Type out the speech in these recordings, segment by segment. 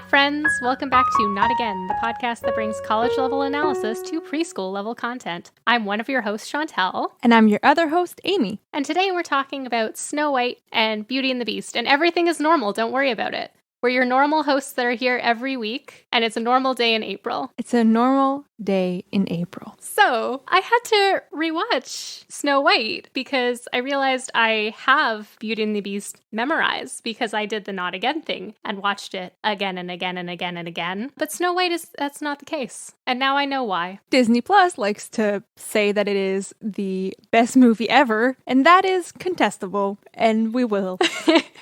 friends. Welcome back to Not Again, the podcast that brings college-level analysis to preschool-level content. I'm one of your hosts, Chantel. And I'm your other host, Amy. And today we're talking about Snow White and Beauty and the Beast, and everything is normal. Don't worry about it. We're your normal hosts that are here every week, and it's a normal day in April. It's a normal day in April. So, I had to rewatch Snow White because I realized I have Beauty and the Beast memorized because I did the Not Again thing and watched it again and again and again and again. But Snow White that's not the case. And now I know why. Disney Plus likes to say that it is the best movie ever, and that is contestable, and we will.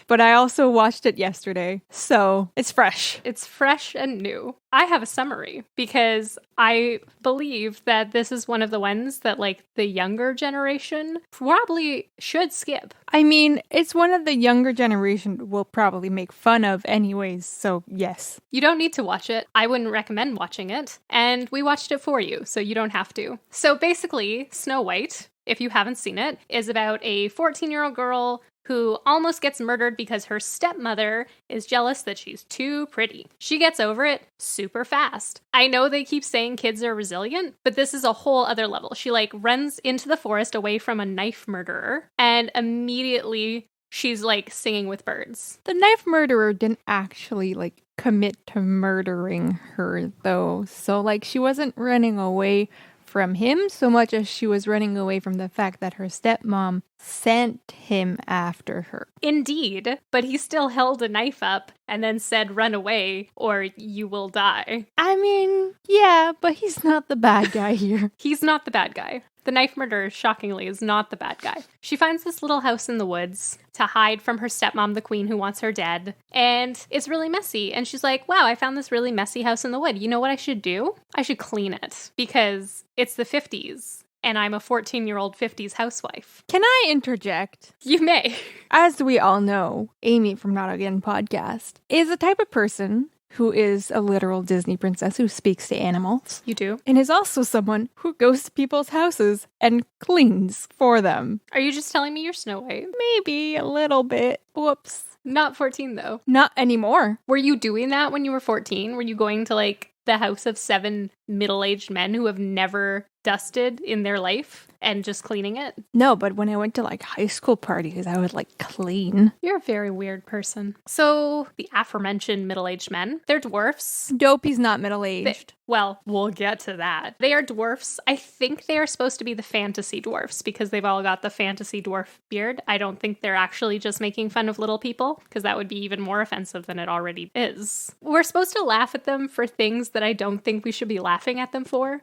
But I also watched it yesterday, so it's fresh. It's fresh and new. I have a summary because I believe that this is one of the ones that the younger generation probably should skip. I mean, it's one of the younger generation will probably make fun of anyways, so yes. You don't need to watch it. I wouldn't recommend watching it. And we watched it for you, so you don't have to. So basically, Snow White, if you haven't seen it, is about a 14-year-old girl who almost gets murdered because her stepmother is jealous that she's too pretty. She gets over it super fast. I know they keep saying kids are resilient, but this is a whole other level. She runs into the forest away from a knife murderer, and immediately she's singing with birds. The knife murderer didn't actually commit to murdering her though. So she wasn't running away from him so much as she was running away from the fact that her stepmom sent him after her. Indeed, but he still held a knife up and then said, "Run away or you will die." I mean, yeah, but he's not the bad guy here. He's not the bad guy. The knife murderer, shockingly, is not the bad guy. She finds this little house in the woods to hide from her stepmom, the queen, who wants her dead. And it's really messy. And she's like, wow, I found this really messy house in the wood. You know what I should do? I should clean it because it's the 50s. And I'm a 14-year-old 50s housewife. Can I interject? You may. As we all know, Amy from Not Again podcast is the type of person who is a literal Disney princess who speaks to animals. You do? And is also someone who goes to people's houses and cleans for them. Are you just telling me you're Snow White? Maybe a little bit. Whoops. Not 14, though. Not anymore. Were you doing that when you were 14? Were you going to, the house of 7 middle-aged men who have never dusted in their life and just cleaning it? No, but when I went to high school parties, I would clean. You're a very weird person. So the aforementioned middle-aged men, they're dwarfs. Dopey's not middle-aged. Well, we'll get to that. They are dwarfs. I think they are supposed to be the fantasy dwarfs because they've all got the fantasy dwarf beard. I don't think they're actually just making fun of little people because that would be even more offensive than it already is. We're supposed to laugh at them for things that I don't think we should be laughing at them for.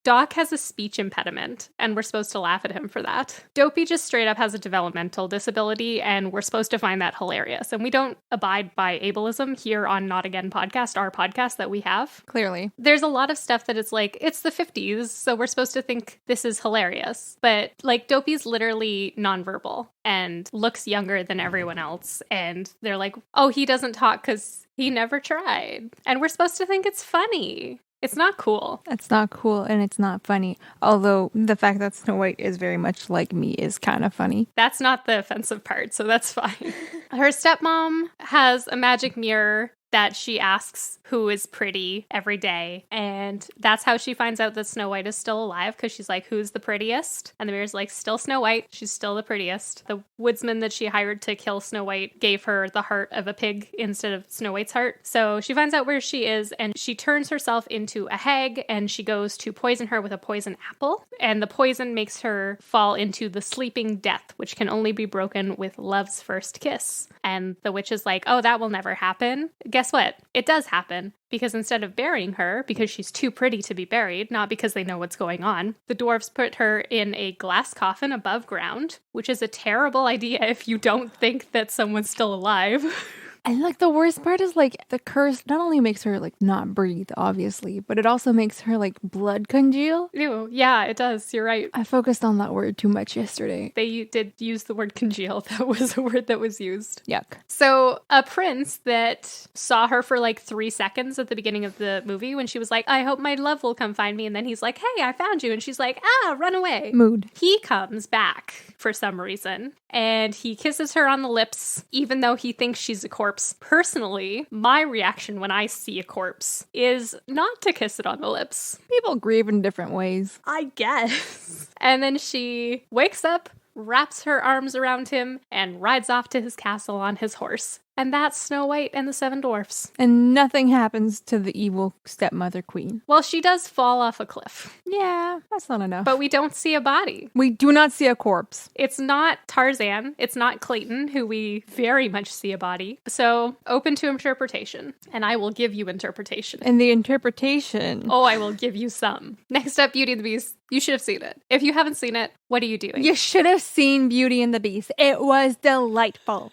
Doc has a speech impediment and we're supposed to laugh at him for that. Dopey just straight up has a developmental disability and we're supposed to find that hilarious. And we don't abide by ableism here on Not Again podcast, our podcast that we have. Clearly. There's a lot of stuff that it's it's the 50s, so we're supposed to think this is hilarious. But Dopey's literally nonverbal and looks younger than everyone else. And they're oh, he doesn't talk because he never tried. And we're supposed to think it's funny. It's not cool. It's not cool and it's not funny. Although the fact that Snow White is very much like me is kind of funny. That's not the offensive part, so that's fine. Her stepmom has a magic mirror that she asks who is pretty every day. And that's how she finds out that Snow White is still alive because she's who's the prettiest? And the mirror's still Snow White. She's still the prettiest. The woodsman that she hired to kill Snow White gave her the heart of a pig instead of Snow White's heart. So she finds out where she is and she turns herself into a hag and she goes to poison her with a poison apple. And the poison makes her fall into the sleeping death, which can only be broken with love's first kiss. And the witch is oh, that will never happen. Guess what? It does happen. Because instead of burying her, because she's too pretty to be buried, not because they know what's going on, the dwarves put her in a glass coffin above ground, which is a terrible idea if you don't think that someone's still alive. And the worst part is the curse not only makes her not breathe, obviously, but it also makes her blood congeal. Ew, yeah, it does. You're right. I focused on that word too much yesterday. They did use the word congeal. That was a word that was used. Yuck. So a prince that saw her for 3 seconds at the beginning of the movie when she was I hope my love will come find me. And then he's hey, I found you. And she's run away. Mood. He comes back for some reason and he kisses her on the lips, even though he thinks she's a corpse corpse. Personally, my reaction when I see a corpse is not to kiss it on the lips. People grieve in different ways. I guess. And then she wakes up, wraps her arms around him, and rides off to his castle on his horse. And that's Snow White and the Seven Dwarfs. And nothing happens to the evil stepmother queen. Well, she does fall off a cliff, Yeah, that's not enough. but we don't see a body. We do not see a corpse. It's not Tarzan. It's not Clayton, who we very much see a body. So open to interpretation. And I will give you interpretation. And the interpretation. Oh, I will give you some. Next up, Beauty and the Beast. You should have seen it. If you haven't seen it, what are you doing? You should have seen Beauty and the Beast. It was delightful.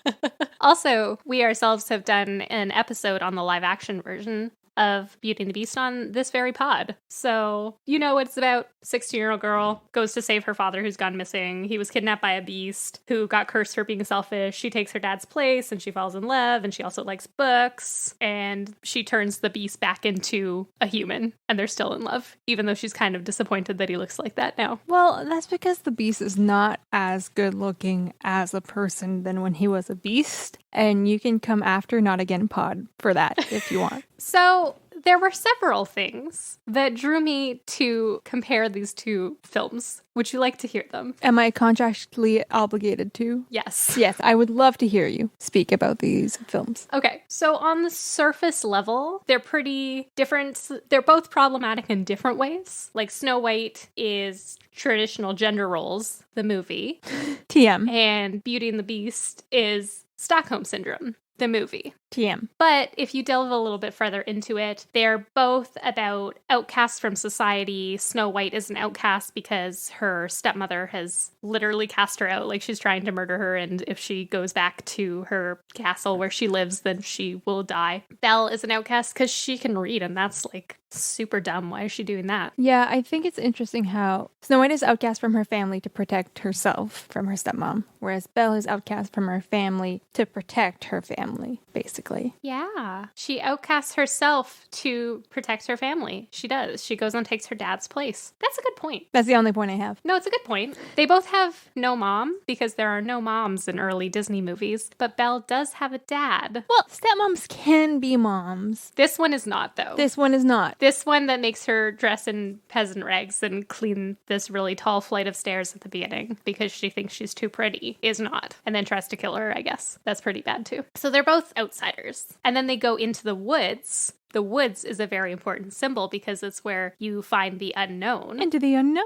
Also, we ourselves have done an episode on the live action version of Beauty and the Beast on this very pod. So, you know what it's about. 16-year-old girl goes to save her father who's gone missing. He was kidnapped by a beast who got cursed for being selfish. She takes her dad's place and she falls in love, and she also likes books, and she turns the beast back into a human, and they're still in love, even though she's kind of disappointed that he looks like that now. Well, that's because the Beast is not as good looking as a person than when he was a beast. And you can come after Not Again Pod for that if you want. So there were several things that drew me to compare these two films. Would you like to hear them? Am I contractually obligated to? Yes. Yes, I would love to hear you speak about these films. Okay, so on the surface level, they're pretty different. They're both problematic in different ways. Like Snow White is traditional gender roles, the movie, TM. and Beauty and the Beast is Stockholm Syndrome, the movie. TM. But if you delve a little bit further into it, they're both about outcasts from society. Snow White is an outcast because her stepmother has literally cast her out, like she's trying to murder her, and if she goes back to her castle where she lives, then she will die. Belle is an outcast because she can read, and that's like super dumb. Why is she doing that? Yeah, I think it's interesting how Snow White is outcast from her family to protect herself from her stepmom, whereas Belle is outcast from her family to protect her family, basically. Yeah. She outcasts herself to protect her family. She does. She goes and takes her dad's place. That's a good point. That's the only point I have. No, it's a good point. They both have no mom because there are no moms in early Disney movies, but Belle does have a dad. Well, stepmoms can be moms. This one is not, though. This one is not. This one that makes her dress in peasant rags and clean this really tall flight of stairs at the beginning because she thinks she's too pretty is not. And then tries to kill her, I guess. That's pretty bad, too. So they're both outsiders. And then they go into the woods. The woods is a very important symbol because it's where you find the unknown. Into the unknown.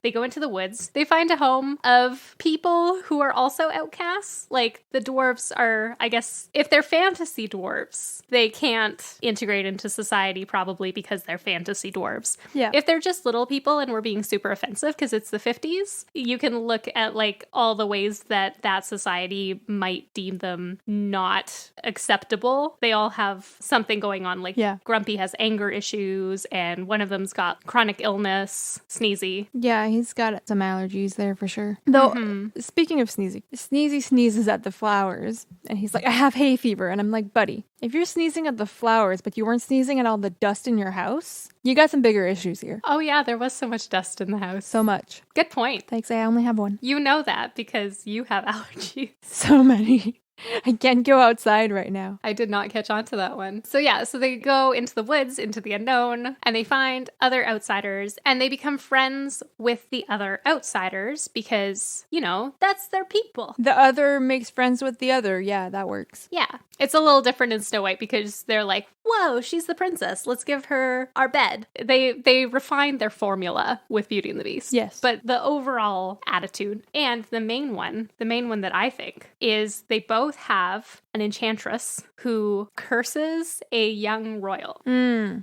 They go into the woods. They find a home of people who are also outcasts. Like the dwarves are, I guess, if they're fantasy dwarves, they can't integrate into society probably because they're fantasy dwarves. Yeah. If they're just little people and we're being super offensive because it's the 50s, you can look at like all the ways that that society might deem them not acceptable. They all have something going on. Like Grumpy has anger issues and one of them's got chronic illness, Sneezy. Yeah, he's got some allergies there for sure. Though, speaking of Sneezy, Sneezy sneezes at the flowers and he's like, I have hay fever. And I'm like, buddy, if you're sneezing at the flowers, but you weren't sneezing at all the dust in your house, you got some bigger issues here. Oh yeah, there was so much dust in the house. So much. Good point. Thanks, I only have one. You know that because you have allergies. So many. I can't go outside right now. I did not catch on to that one. So yeah, so they go into the woods, into the unknown, and they find other outsiders, and they become friends with the other outsiders because, you know, that's their people. The other makes friends with the other. Yeah, that works. Yeah. It's a little different in Snow White because they're like, whoa, she's the princess. Let's give her our bed. They refine their formula with Beauty and the Beast. Yes. But the overall attitude and the main one that I think is they both have an enchantress who curses a young royal.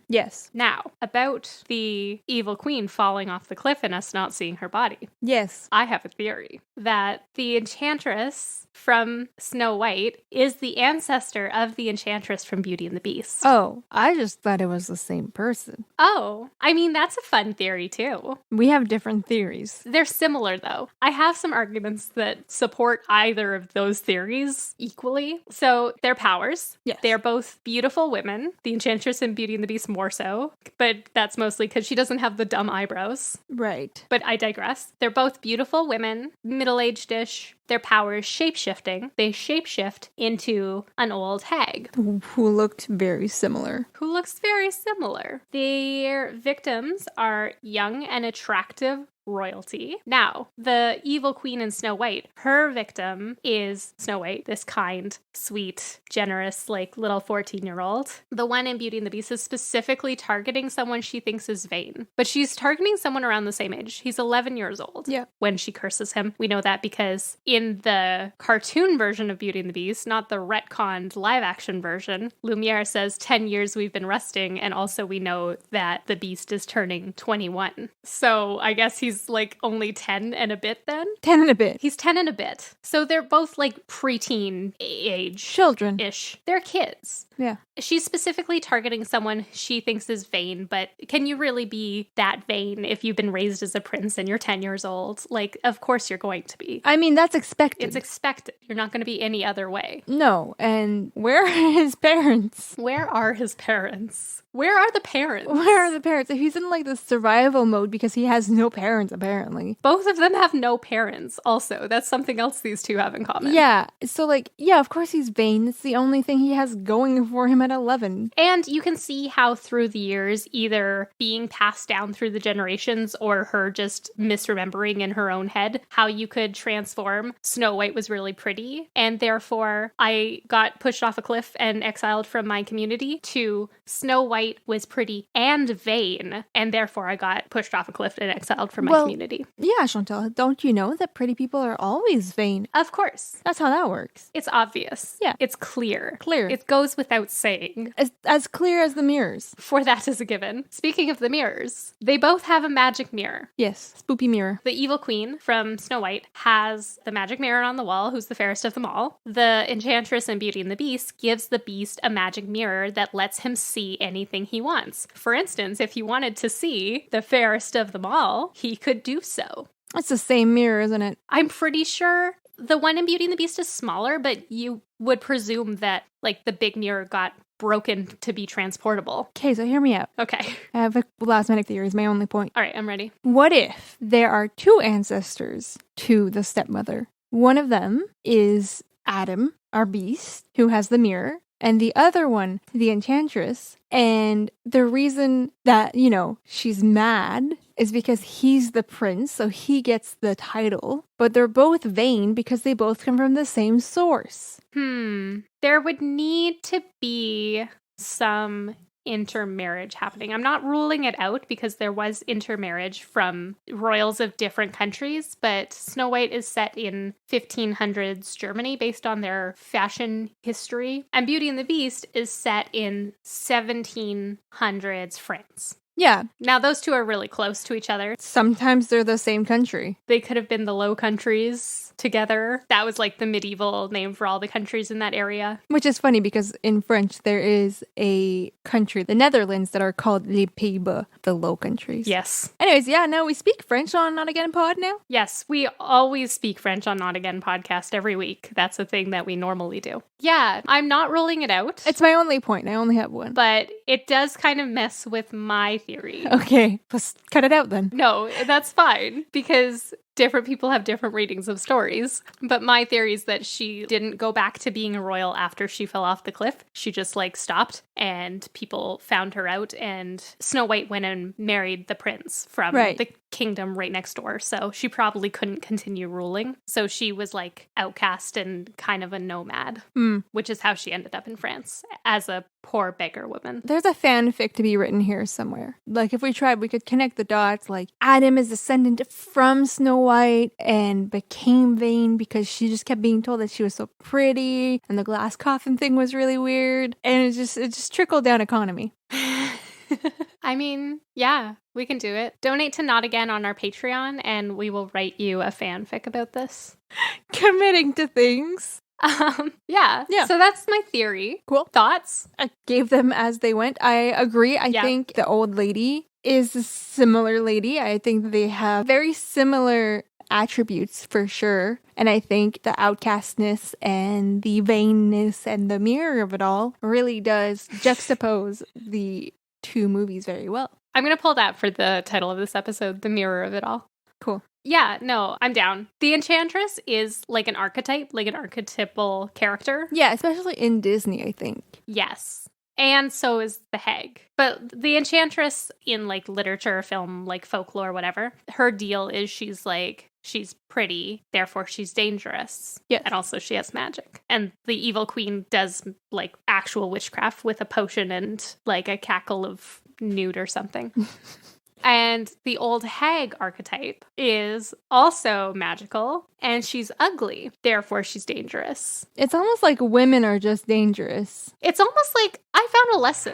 Yes. Now, about the evil queen falling off the cliff and us not seeing her body. Yes. I have a theory that the enchantress from Snow White is the ancestor of the enchantress from Beauty and the Beast. Oh, I just thought it was the same person. Oh, I mean, that's a fun theory too. We have different theories. They're similar though. I have some arguments that support either of those theories equally. So their powers. Yes. They are both beautiful women. The enchantress in Beauty and the Beast more so, but that's mostly because she doesn't have the dumb eyebrows. Right. But I digress. They're both beautiful women, middle-aged-ish, Their power is shape-shifting. They shape-shift into an old hag. Who looked very similar. Who looks very similar. Their victims are young and attractive royalty. Now, the evil queen in Snow White, her victim is Snow White, this kind, sweet, generous, like little 14-year-old. The one in Beauty and the Beast is specifically targeting someone she thinks is vain, but she's targeting someone around the same age. He's 11 years old when she curses him. We know that because in the cartoon version of Beauty and the Beast, not the retconned live action version, Lumiere says 10 years we've been resting, and also we know that the Beast is turning 21. So I guess he's like only 10 and a bit then? 10 and a bit. He's 10 and a bit. So they're both like preteen age. Children-ish. They're kids. Yeah. She's specifically targeting someone she thinks is vain, but can you really be that vain if you've been raised as a prince and you're 10 years old? Like, of course you're going to be. I mean, that's expected. It's expected. You're not going to be any other way. No, and where are his parents? Where are his parents? Where are the parents? Where are the parents? If he's in like the survival mode because he has no parents, apparently. Both of them have no parents, also. That's something else these two have in common. Yeah, so like, yeah, of course he's vain. It's the only thing he has going for him at 11. And you can see how through the years, either being passed down through the generations or her just misremembering in her own head, how you could transform. Snow White was really pretty, and therefore I got pushed off a cliff and exiled from my community, to Snow White was pretty and vain, and therefore I got pushed off a cliff and exiled from my community. Yeah, Chantal, don't you know that pretty people are always vain? Of course. That's how that works. It's obvious. Yeah. It's clear. Clear. It goes without saying. As clear as the mirrors. For that is a given. Speaking of the mirrors, they both have a magic mirror. Yes, spoopy mirror. The evil queen from Snow White has the magic mirror on the wall, who's the fairest of them all. The enchantress in Beauty and the Beast gives the Beast a magic mirror that lets him see anything he wants. For instance, if he wanted to see the fairest of them all, he could do so. It's the same mirror, isn't it? I'm pretty sure the one in Beauty and the Beast is smaller, but you would presume that like the big mirror got broken to be transportable. Okay, so hear me out. Okay. I have a last minute theory, is my only point. All right, I'm ready. What if there are two ancestors to the stepmother? One of them is Adam, our beast, who has the mirror, and the other one, the enchantress. And the reason that, you know, she's mad is because he's the prince, so he gets the title. But they're both vain because they both come from the same source. There would need to be some intermarriage happening. I'm not ruling it out because there was intermarriage from royals of different countries, but Snow White is set in 1500s Germany based on their fashion history, and Beauty and the Beast is set in 1700s France. Yeah. Now, those two are really close to each other. Sometimes they're the same country. They could have been the Low Countries together. That was like the medieval name for all the countries in that area. Which is funny because in French, there is a country, the Netherlands, that are called Les Pays-Bas, the Low Countries. Yes. Anyways, yeah, no, we speak French on Not Again Pod now. Yes, we always speak French on Not Again podcast every week. That's a thing that we normally do. Yeah, I'm not ruling it out. It's my only point. I only have one. But it does kind of mess with my theory. Okay, let's cut it out then. No, that's fine because different people have different readings of stories. But my theory is that she didn't go back to being a royal after she fell off the cliff. She just like stopped and people found her out, and Snow White went and married the prince from the kingdom right next door. So she probably couldn't continue ruling. So she was like outcast and kind of a nomad, which is how she ended up in France as a poor beggar woman. There's a fanfic to be written here somewhere. Like if we tried, we could connect the dots. Like Adam is descendant from Snow White and became vain because she just kept being told that she was so pretty, and the glass coffin thing was really weird, and it just trickled down economy. I mean, yeah, we can do it. Donate to Not Again on our Patreon and we will write you a fanfic about this. Committing to things. Yeah. So that's my theory. Cool. Thoughts? I gave them as they went. I agree. I think the old lady is a similar lady. I think they have very similar attributes for sure. And I think the outcastness and the vainness and the mirror of it all really does juxtapose the two movies very well. I'm going to pull that for the title of this episode, The Mirror of It All. Cool. Yeah, no, I'm down. The Enchantress is like an archetype, like an archetypal character. Yeah, especially in Disney, I think. Yes. And so is the hag. But the Enchantress in like literature, film, like folklore, whatever, her deal is she's pretty, therefore she's dangerous. Yes. And also she has magic. And the evil queen does like actual witchcraft with a potion and like a cackle of newt or something. And the old hag archetype is also magical, and she's ugly, therefore she's dangerous. It's almost like women are just dangerous. It's almost like I found a lesson.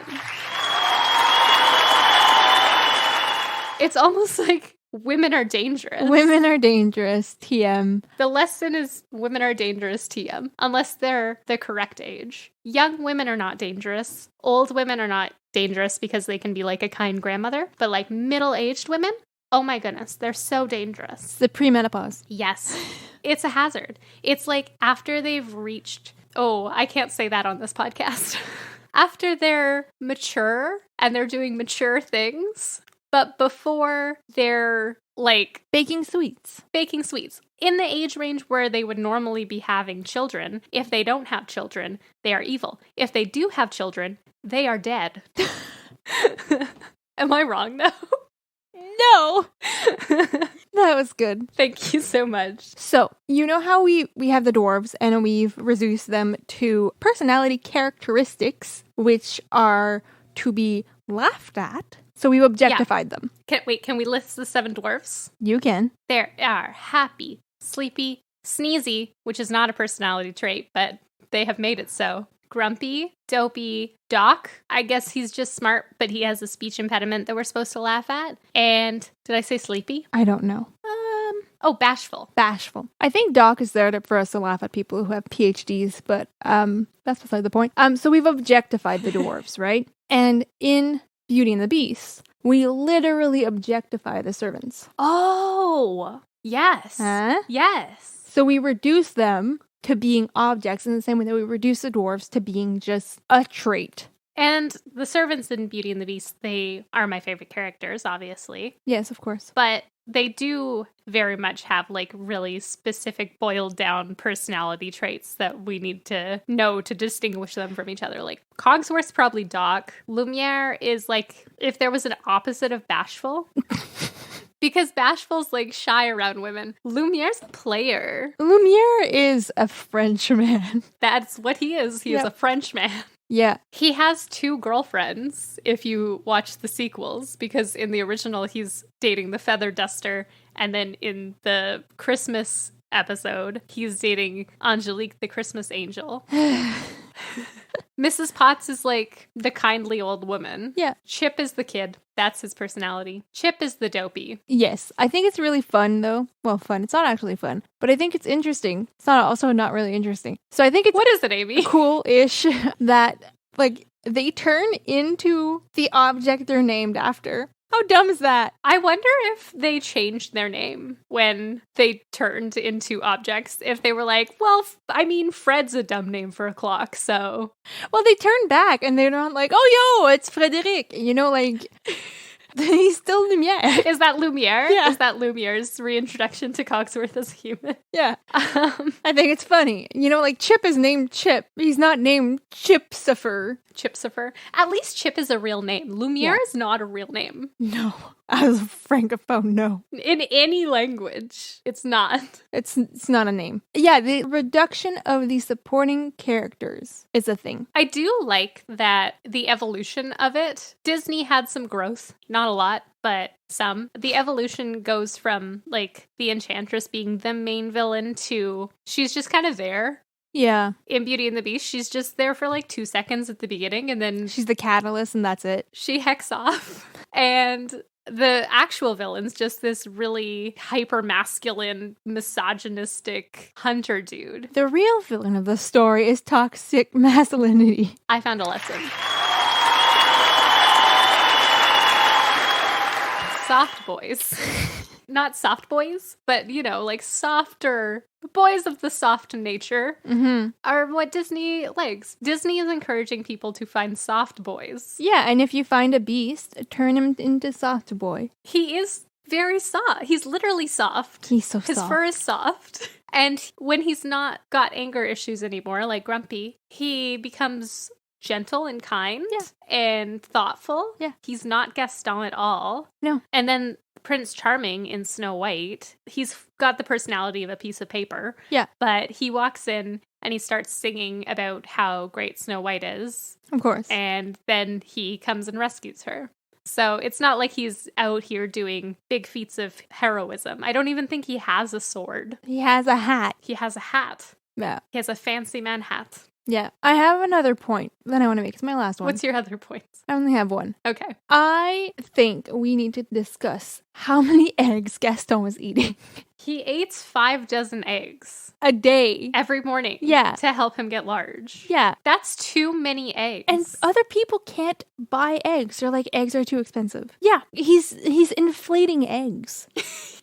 It's almost like women are dangerous. Women are dangerous, TM. The lesson is women are dangerous, TM, unless they're the correct age. Young women are not dangerous. Old women are not dangerous because they can be like a kind grandmother. But like middle-aged women, oh my goodness, they're so dangerous. The premenopause. Yes. It's a hazard. It's like after they've reached, I can't say that on this podcast. After they're mature and they're doing mature things, but before they're like baking sweets. In the age range where they would normally be having children, if they don't have children, they are evil. If they do have children, they are dead. Am I wrong, though? No. That was good. Thank you so much. So, you know how we have the dwarves and we've reduced them to personality characteristics, which are to be laughed at? So we've objectified them. Can we list the 7 dwarfs? You can. There are happy, sleepy, sneezy, which is not a personality trait, but they have made it so. Grumpy, dopey, Doc. I guess he's just smart, but he has a speech impediment that we're supposed to laugh at. And did I say sleepy? I don't know. Bashful. Bashful. I think Doc is there for us to laugh at people who have PhDs, but that's beside the point. So we've objectified the dwarves, right? And in Beauty and the Beast, we literally objectify the servants. Oh, yes. Huh? Yes. So we reduce them to being objects in the same way that we reduce the dwarves to being just a trait. And the servants in Beauty and the Beast, they are my favorite characters, obviously. Yes, of course. But they do very much have like really specific boiled down personality traits that we need to know to distinguish them from each other. Like Cogsworth's probably Doc. Lumiere is like if there was an opposite of bashful. Because Bashful's like shy around women. Lumiere's a player. Lumiere is a Frenchman. That's what he is. He is a Frenchman. Yeah. He has 2 girlfriends if you watch the sequels, because in the original he's dating the Feather Duster, and then in the Christmas episode he's dating Angelique the Christmas Angel. Mrs. Potts is like the kindly old woman. Yeah. Chip is the kid. That's his personality. Chip is the dopey. Yes. I think it's really fun, though. Well, fun. It's not actually fun, but I think it's interesting. It's not really interesting. So I think it's... What is it, Amy? Cool-ish that, like, they turn into the object they're named after. How dumb is that? I wonder if they changed their name when they turned into objects. If they were like, well, Fred's a dumb name for a clock, so... Well, they turn back and they're not like, oh, yo, it's Frederic. You know, like... He's still Lumiere. Is that Lumiere? Yeah. Is that Lumiere's reintroduction to Cogsworth as a human? Yeah. I think it's funny. You know, like Chip is named Chip. He's not named Chipsifer. Chipsifer. At least Chip is a real name. Lumiere is not a real name. No. As a francophone, no. In any language, it's not. It's not a name. Yeah, the reduction of the supporting characters is a thing. I do like that the evolution of it. Disney had some growth. Not a lot, but some. The evolution goes from, like, the Enchantress being the main villain to she's just kind of there. Yeah. In Beauty and the Beast, she's just there for like 2 seconds at the beginning, and then she's the catalyst, and that's it. She hecks off. And the actual villain's just this really hyper-masculine, misogynistic hunter dude. The real villain of the story is toxic masculinity. I found a lesson. Soft boys. Not soft boys, but, you know, like softer boys of the soft nature are what Disney likes. Disney is encouraging people to find soft boys. Yeah, and if you find a beast, turn him into soft boy. He is very soft. He's literally soft. He's so His soft. fur is soft. And when he's not got anger issues anymore, like Grumpy, he becomes gentle and kind and thoughtful. Yeah. He's not Gaston at all. No. And then Prince Charming in Snow White, he's got the personality of a piece of paper. Yeah. But he walks in and he starts singing about how great Snow White is. Of course. And then he comes and rescues her. So it's not like he's out here doing big feats of heroism. I don't even think he has a sword. He has a hat. He has a hat. Yeah. He has a fancy man hat. Yeah. I have another point that I want to make. It's my last one. What's your other point? I only have one. Okay. I think we need to discuss how many eggs Gaston was eating He eats 5 dozen eggs a day. every morning. Yeah. To help him get large. Yeah. That's too many eggs. And other people can't buy eggs. They're like, eggs are too expensive. Yeah. He's inflating eggs.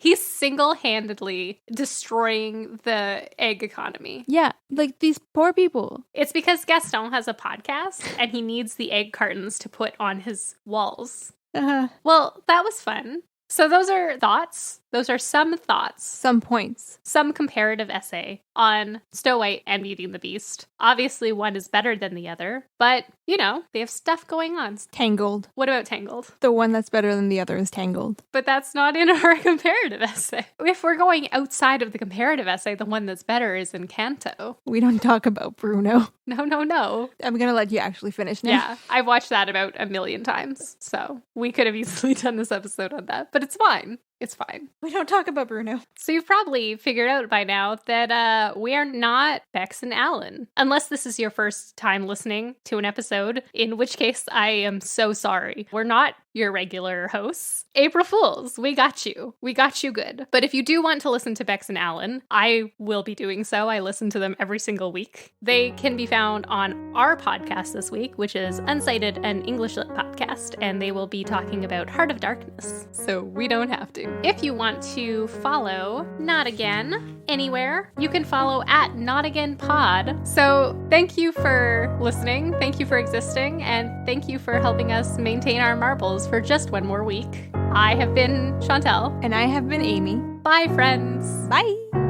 He's single-handedly destroying the egg economy. Yeah. Like these poor people. It's because Gaston has a podcast and he needs the egg cartons to put on his walls. Well, that was fun. So those are thoughts. Those are some thoughts. Some points. Some comparative essay on Snow White and Beauty and the Beast. Obviously, one is better than the other, but, you know, they have stuff going on. Tangled. What about Tangled? The one that's better than the other is Tangled. But that's not in our comparative essay. If we're going outside of the comparative essay, the one that's better is Encanto. We don't talk about Bruno. No. I'm going to let you actually finish now. Yeah, I've watched that about 1,000,000 times, so we could have easily done this episode on that, but it's fine. It's fine. We don't talk about Bruno. So you've probably figured out by now that we are not Bex and Alan. Unless this is your first time listening to an episode, in which case I am so sorry. We're not your regular hosts. April Fools, we got you. We got you good. But if you do want to listen to Bex and Alan, I will be doing so. I listen to them every single week. They can be found on our podcast this week, which is Unsighted, an English lit podcast, and they will be talking about Heart of Darkness. So we don't have to. If you want to follow Not Again anywhere, you can follow at Not Again Pod. So thank you for listening, thank you for existing, and thank you for helping us maintain our marbles for just one more week. I have been Chantel. And I have been Amy. Bye, friends. Bye.